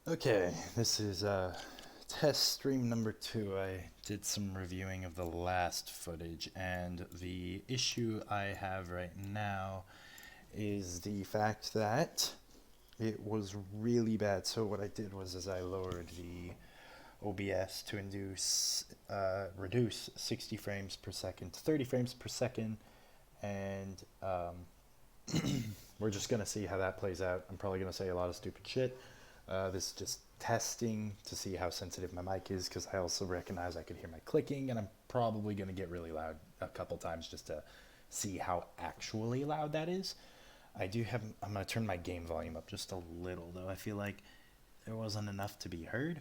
Okay, this is test stream number 2. I did some reviewing of the last footage, and the issue I have right now is the fact that it was really bad. So what I did was is I lowered the OBS to reduce 60 frames per second to 30 frames per second, and we're just gonna see how that plays out. I'm probably gonna say a lot of stupid shit. This is just testing to see how sensitive my mic is, because I also recognize I could hear my clicking, and I'm probably gonna get really loud a couple times just to see how actually loud that is. I'm gonna turn my game volume up just a little though. I feel like there wasn't enough to be heard,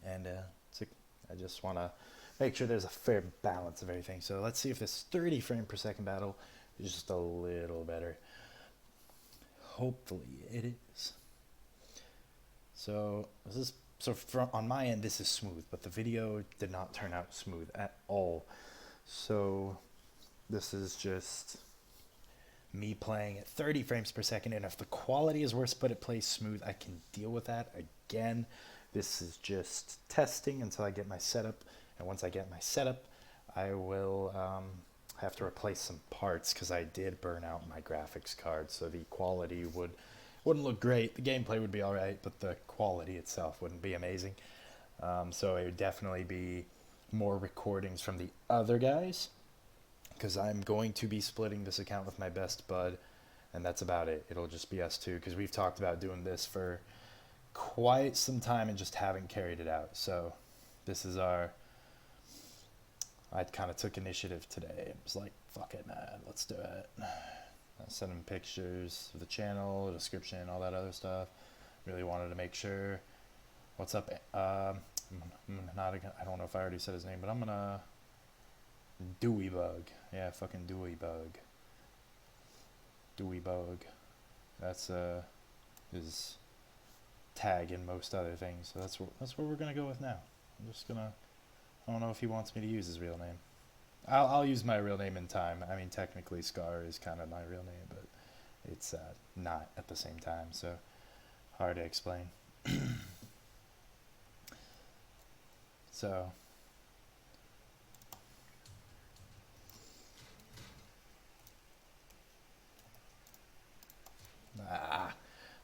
and I just want to make sure there's a fair balance of everything. So let's see if this 30 frame per second battle is just a little better. Hopefully it is. So on my end this is smooth, but the video did not turn out smooth at all. So this is just me playing at 30 frames per second, and if the quality is worse but it plays smooth, I can deal with that. Again, this is just testing until I get my setup, and once I get my setup, I will have to replace some parts, because I did burn out my graphics card, so the quality wouldn't look great. The gameplay would be alright, but the quality itself wouldn't be amazing. So it would definitely be more recordings from the other guys, because I'm going to be splitting this account with my best bud, and that's about it. It'll just be us two, because we've talked about doing this for quite some time and just haven't carried it out. So this is I kind of took initiative today. It was like, fuck it, man, let's do it. I sent him pictures of the channel, the description, all that other stuff. Really wanted to make sure. What's up? I don't know if I already said his name, but I'm gonna Dewey Bug. Yeah, fucking Dewey Bug. Dewey Bug. That's his tag and most other things. So that's what we're gonna go with now. I'm just gonna. I don't know if he wants me to use his real name. I'll use my real name in time. I mean, technically, Scar is kind of my real name, but it's not at the same time. So hard to explain. So.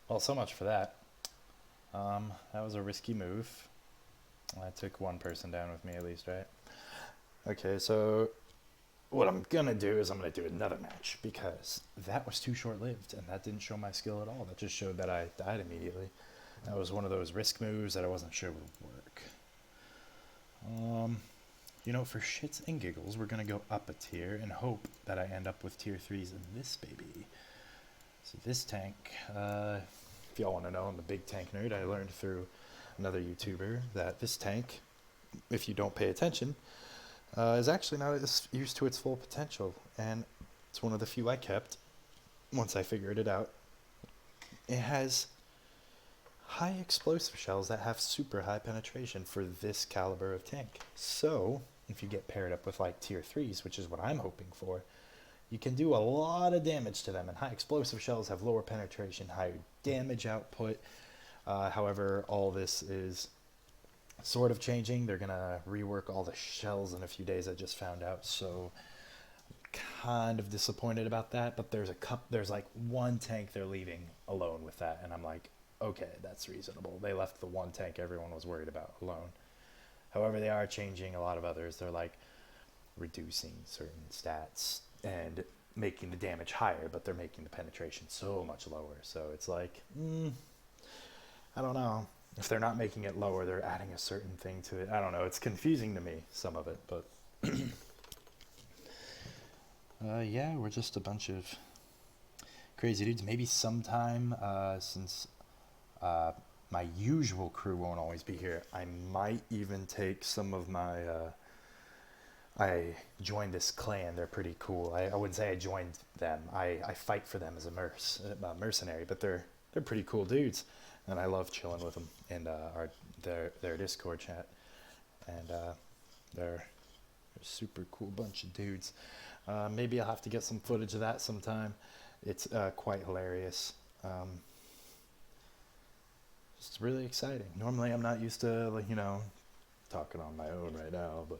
Well, so much for that. That was a risky move. I took one person down with me at least, right? Okay, so what I'm gonna do is I'm gonna do another match, because that was too short-lived and that didn't show my skill at all. That just showed that I died immediately. That was one of those risk moves that I wasn't sure would work. For shits and giggles, we're gonna go up a tier and hope that I end up with tier 3s in this baby. So this tank, if y'all want to know, I'm a big tank nerd. I learned through another YouTuber that this tank, if you don't pay attention, is actually not used to its full potential, and it's one of the few I kept once I figured it out. It has high explosive shells that have super high penetration for this caliber of tank. So if you get paired up with like tier 3s, which is what I'm hoping for, you can do a lot of damage to them, and high explosive shells have lower penetration, higher damage output. However, all this is sort of changing. They're gonna rework all the shells in a few days, I just found out, so kind of disappointed about that. But there's like one tank they're leaving alone with that, and I'm like, okay, that's reasonable. They left the one tank everyone was worried about alone. However, they are changing a lot of others. They're like reducing certain stats and making the damage higher, but they're making the penetration so much lower. So it's like, I don't know. If they're not making it lower, they're adding a certain thing to it. I don't know. It's confusing to me, some of it, but yeah, we're just a bunch of crazy dudes. Maybe sometime, since my usual crew won't always be here, I might even take some of my I joined this clan. They're pretty cool. I wouldn't say I joined them. I fight for them as a mercenary, but they're pretty cool dudes, and I love chilling with them in their Discord chat, and they're a super cool bunch of dudes. Maybe I'll have to get some footage of that sometime. It's quite hilarious. It's really exciting. Normally I'm not used to, like, talking on my own right now, but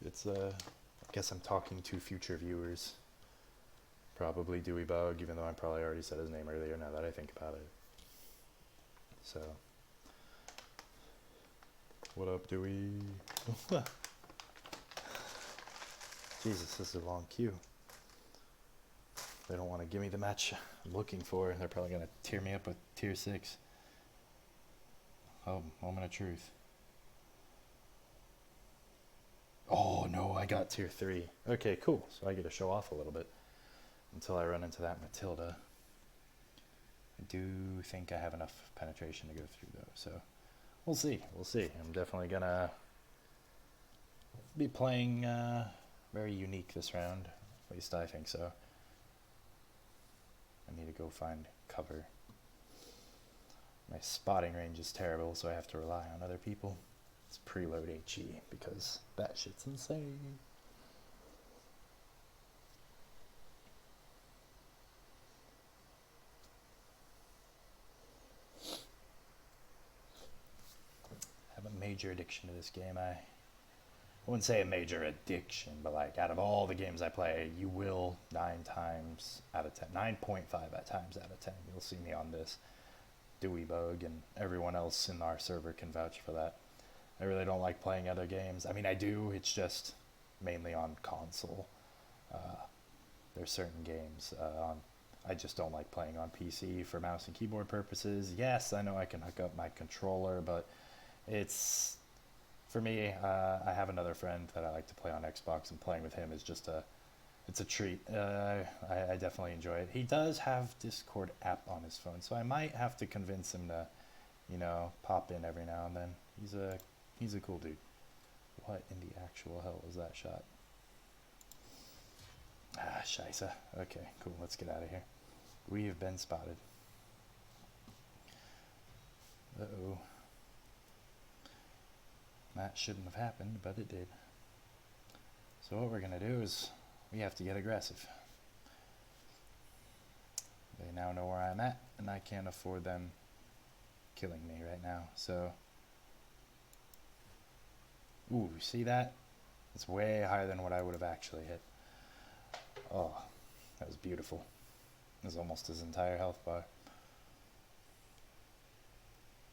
it's I guess I'm talking to future viewers. Probably Dewey Bug, even though I probably already said his name earlier now that I think about it. So, what up, Dewey? Jesus, this is a long queue. They don't want to give me the match I'm looking for. They're probably going to tear me up with tier 6. Oh, moment of truth. Oh no, I got tier 3. Okay, cool. So I get to show off a little bit until I run into that Matilda. I do think I have enough penetration to go through though, so we'll see. We'll see. I'm definitely gonna be playing very unique this round. At least I think so. I need to go find cover. My spotting range is terrible, so I have to rely on other people. Let's preload HE because that shit's insane. I have a major addiction to this game. I wouldn't say a major addiction, but like out of all the games I play, you will 9 times out of 10, 9.5 times out of 10, you'll see me on this. Dewey Bug and everyone else in our server can vouch for that. I really don't like playing other games. I mean, I do, it's just mainly on console. There's certain games I just don't like playing on PC for mouse and keyboard purposes. Yes, I know I can hook up my controller, but it's, for me, I have another friend that I like to play on Xbox, and playing with him is just it's a treat. I definitely enjoy it. He does have Discord app on his phone, so I might have to convince him to, pop in every now and then. He's a cool dude. What in the actual hell was that shot? Ah, scheisse. Okay, cool. Let's get out of here. We have been spotted. Uh-oh. That shouldn't have happened, but it did. So what we're going to do is we have to get aggressive. They now know where I'm at, and I can't afford them killing me right now. So, ooh, see that? It's way higher than what I would have actually hit. Oh, that was beautiful. It was almost his entire health bar.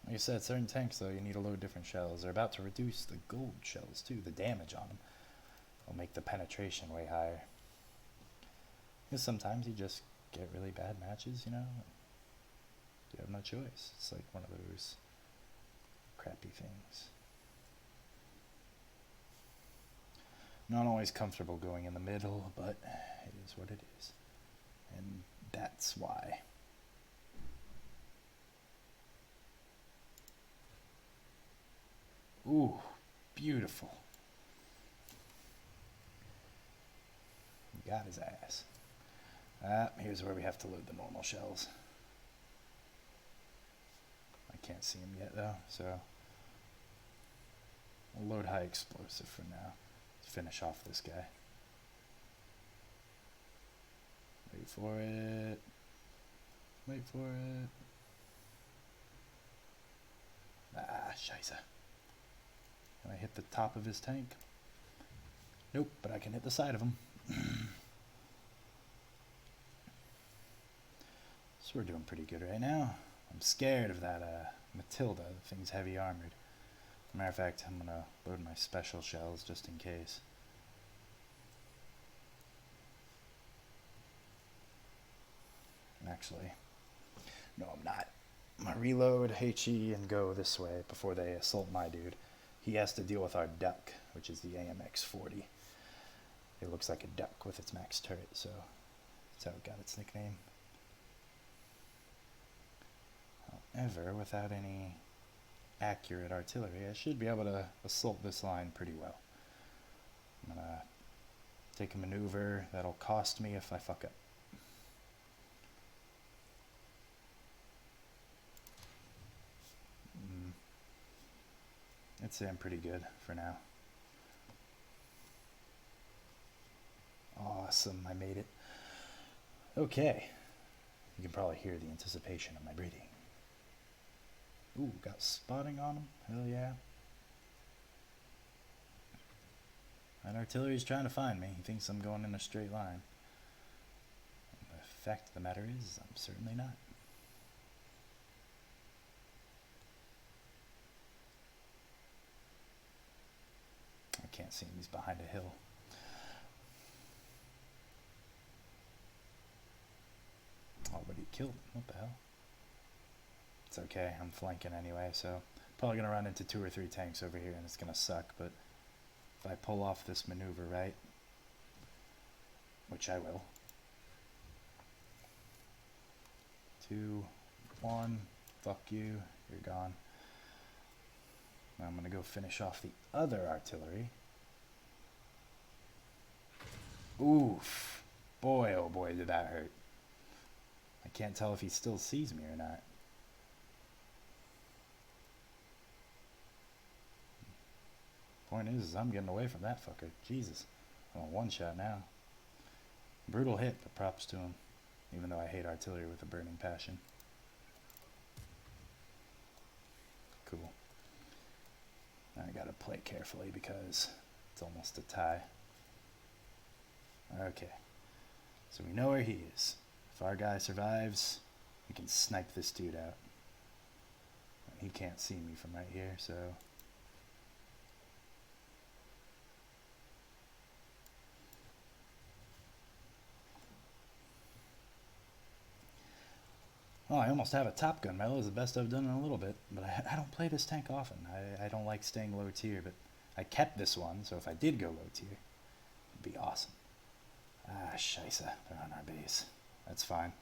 Like I said, certain tanks, though, you need to load different shells. They're about to reduce the gold shells, too. The damage on them will make the penetration way higher. Because sometimes you just get really bad matches, You have no choice. It's like one of those crappy things. Not always comfortable going in the middle, but it is what it is. And that's why. Ooh, beautiful. Got his ass. Here's where we have to load the normal shells. I can't see him yet though, so we'll load high explosive for now. Let's finish off this guy. Wait for it. Wait for it. Ah, scheisse. Can I hit the top of his tank? Nope, but I can hit the side of him. So we're doing pretty good right now. I'm scared of that Matilda. The thing's heavy armored. Matter of fact, I'm gonna load my special shells just in case. Actually, no, I'm not. I'm gonna reload HE and go this way before they assault my dude. He has to deal with our duck, which is the AMX-40. It looks like a duck with its max turret, so that's how it got its nickname. However, without any accurate artillery, I should be able to assault this line pretty well. I'm gonna take a maneuver that'll cost me if I fuck up. I'd say I'm pretty good for now. Awesome, I made it. Okay. You can probably hear the anticipation of my breathing. Ooh, got spotting on him. Hell yeah. That artillery's trying to find me. He thinks I'm going in a straight line. The fact of the matter is, I'm certainly not. I can't see him. He's behind a hill. Oh, but he killed him. What the hell? It's okay. I'm flanking anyway, so probably going to run into 2 or 3 tanks over here, and it's going to suck, but if I pull off this maneuver right, which I will. 2, 1, fuck you, you're gone. Now I'm going to go finish off the other artillery. Oof. Boy, oh boy, did that hurt. I can't tell if he still sees me or not. Point is I'm getting away from that fucker. Jesus. I'm on 1 shot now. Brutal hit, but props to him. Even though I hate artillery with a burning passion. Cool. Now I gotta play carefully because it's almost a tie. Okay. So we know where he is. If our guy survives, we can snipe this dude out. And he can't see me from right here, so... Oh, I almost have a Top Gun medal. It's the best I've done in a little bit. But I don't play this tank often. I don't like staying low tier, but I kept this one, so if I did go low tier, it'd be awesome. Ah, scheisse. They're on our base. That's fine.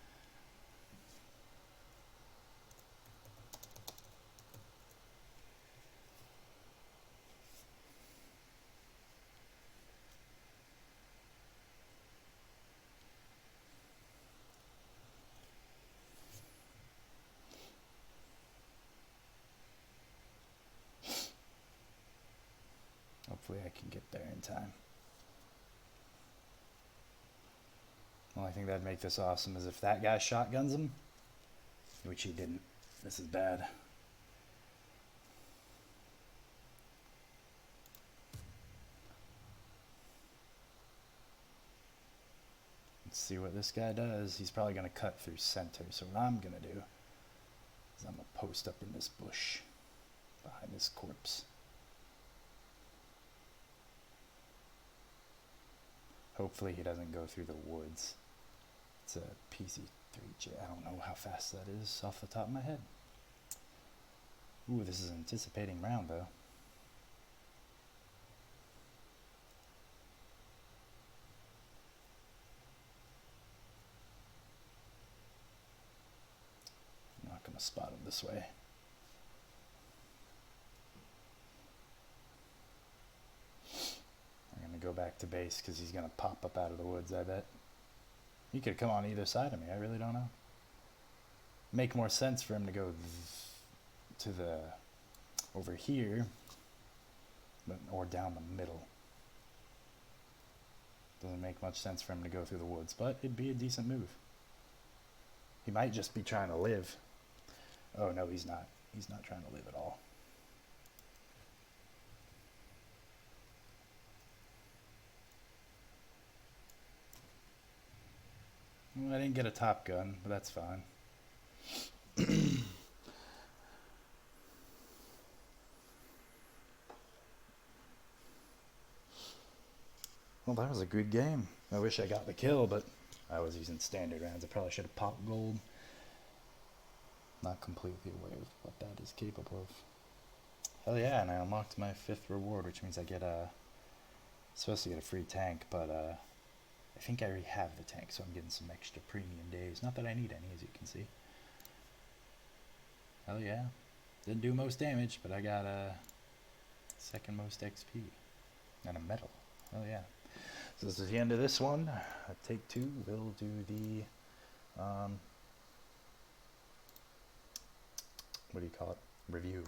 Hopefully I can get there in time. The only thing that'd make this awesome is if that guy shotguns him, which he didn't. This is bad. Let's see what this guy does. He's probably going to cut through center, so what I'm going to do is I'm going to post up in this bush behind this corpse. Hopefully he doesn't go through the woods. It's a PC-3J. I don't know how fast that is off the top of my head. Ooh, this is an anticipating round though. I'm not going to spot him this way. I'm going to go back to base because he's going to pop up out of the woods, I bet. He could come on either side of me, I really don't know. Make more sense for him to go to the over here, but or down the middle. Doesn't make much sense for him to go through the woods, but it'd be a decent move. He might just be trying to live. Oh no, he's not. He's not trying to live at all. Well, I didn't get a Top Gun, but that's fine. Well, that was a good game. I wish I got the kill, but I was using standard rounds. I probably should have popped gold. Not completely aware of what that is capable of. Hell yeah, and I unlocked my 5th reward, which means I get supposed to get a free tank, but I think I already have the tank, so I'm getting some extra premium days. Not that I need any, as you can see. Hell yeah. Didn't do most damage, but I got 2nd most XP. And a medal. Hell yeah. So this is the end of this one. Take 2. We'll do the... what do you call it? Review.